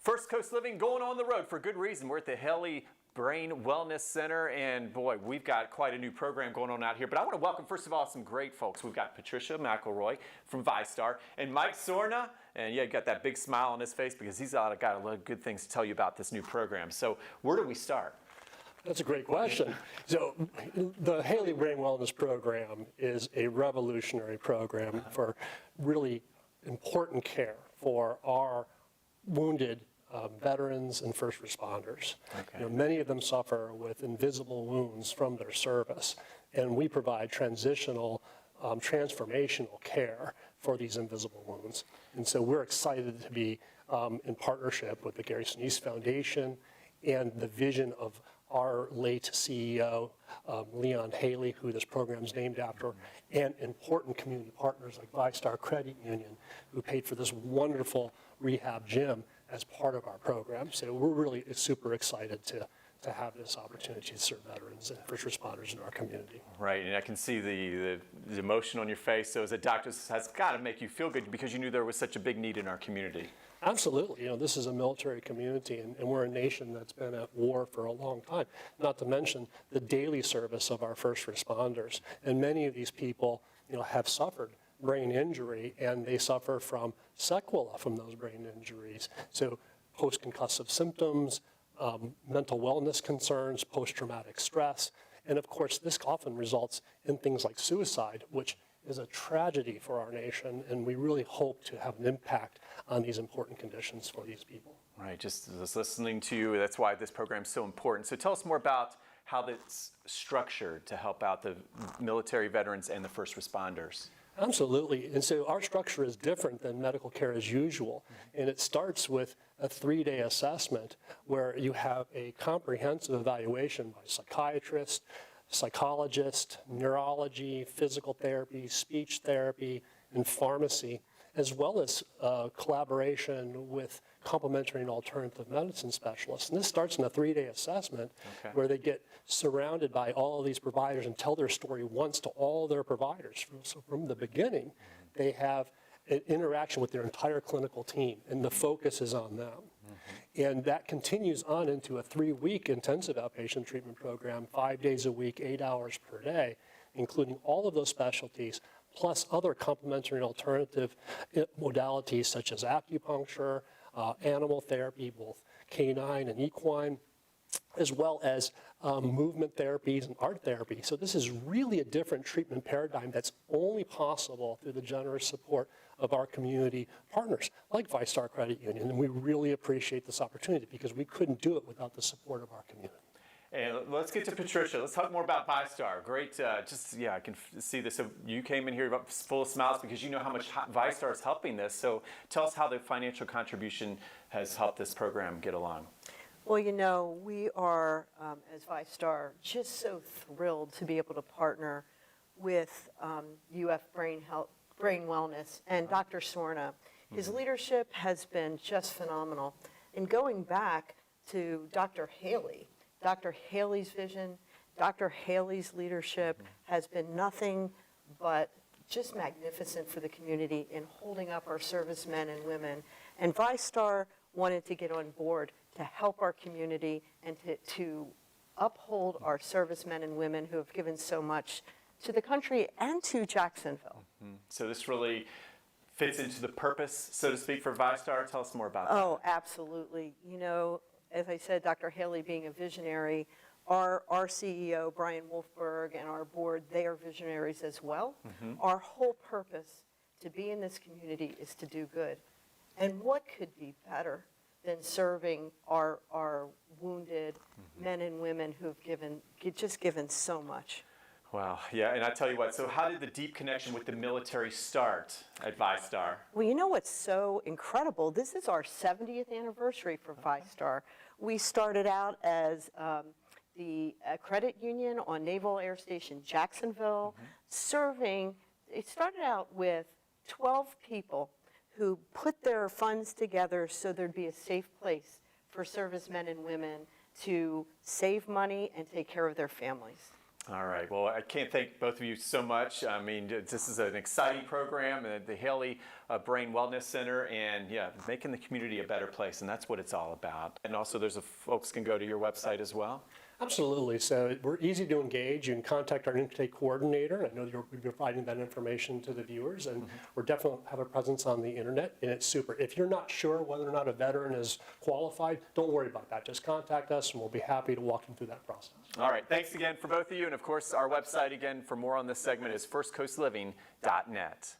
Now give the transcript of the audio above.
First Coast Living going on the road for good reason. We're at the Haley Brain Wellness Center, and boy, we've got quite a new program going on out here. But I want to welcome, first of all, some great folks. We've got Patricia McElroy from ViStar and Mike Sorna. And yeah, you got that big smile on his face because he's got a lot of good things to tell you about this new program. So where do we start? That's a great question. So the Haley Brain Wellness Program is a revolutionary program for really important care for our wounded veterans and first responders. Okay. Many of them suffer with invisible wounds from their service, and we provide transitional, transformational care for these invisible wounds. And so we're excited to be in partnership with the Gary Sinise Foundation and the vision of our late CEO, Leon Haley, who this program is named after, and important community partners like ViStar Credit Union, who paid for this wonderful rehab gym as part of our program. So we're really super excited to have this opportunity to serve veterans and first responders in our community. Right, and I can see the emotion on your face. So as a doctor, this has got to make you feel good because you knew there was such a big need in our community. Absolutely. This is a military community, and we're a nation that's been at war for a long time, not to mention the daily service of our first responders. And many of these people, have suffered brain injury, and they suffer from sequelae from those brain injuries. So post-concussive symptoms, mental wellness concerns, post-traumatic stress, and of course this often results in things like suicide, which is a tragedy for our nation, and we really hope to have an impact on these important conditions for these people. Right, just listening to you, that's why this program is so important. So tell us more about how it's structured to help out the military veterans and the first responders. Absolutely, and so our structure is different than medical care as usual, and it starts with a 3-day assessment where you have a comprehensive evaluation by psychiatrist, psychologist, neurology, physical therapy, speech therapy, and pharmacy, as well as collaboration with complementary and alternative medicine specialists. And this starts in a 3-day assessment where they get surrounded by all of these providers and tell their story once to all their providers. So from the beginning, they have an interaction with their entire clinical team, and the focus is on them. And that continues on into a 3-week intensive outpatient treatment program, 5 days a week, 8 hours per day, including all of those specialties, plus other complementary and alternative modalities such as acupuncture, animal therapy, both canine and equine, as well as movement therapies and art therapy. So this is really a different treatment paradigm that's only possible through the generous support of our community partners like ViStar Credit Union. And we really appreciate this opportunity because we couldn't do it without the support of our community. And let's get to Patricia. Let's talk more about ViStar. Great, I can see this. So you came in here full of smiles because you know how much ViStar is helping this. So tell us how the financial contribution has helped this program get along. Well, we are, as ViStar, just so thrilled to be able to partner with UF Brain Wellness and Dr. Sorna. His leadership has been just phenomenal. And going back to Dr. Haley's vision, Dr. Haley's leadership has been nothing but just magnificent for the community in holding up our servicemen and women. And ViStar wanted to get on board to help our community and to uphold our servicemen and women who have given so much to the country and to Jacksonville. So this really fits into the purpose, so to speak, for ViStar. Tell us more about that. Oh, absolutely. As I said, Dr. Haley being a visionary, our CEO, Brian Wolfberg, and our board, they are visionaries as well. Our whole purpose to be in this community is to do good. And what could be better than serving our wounded men and women who have given so much? Wow, yeah, and I tell you what, so how did the deep connection with the military start at ViStar? Well, what's so incredible? This is our 70th anniversary for ViStar. We started out as the credit union on Naval Air Station Jacksonville, serving. It started out with 12 people who put their funds together so there'd be a safe place for servicemen and women to save money and take care of their families. All right. Well, I can't thank both of you so much. I mean, this is an exciting program, the Haley Brain Wellness Center, and yeah, making the community a better place, and that's what it's all about. And also, folks can go to your website as well. Absolutely. So we're easy to engage. You can contact our intake coordinator. I know that you'll be providing that information to the viewers, and we're definitely have a presence on the internet, and it's super. If you're not sure whether or not a veteran is qualified, don't worry about that. Just contact us, and we'll be happy to walk you through that process. All right. Thanks again for both of you. And of course, our website again for more on this segment is firstcoastliving.net.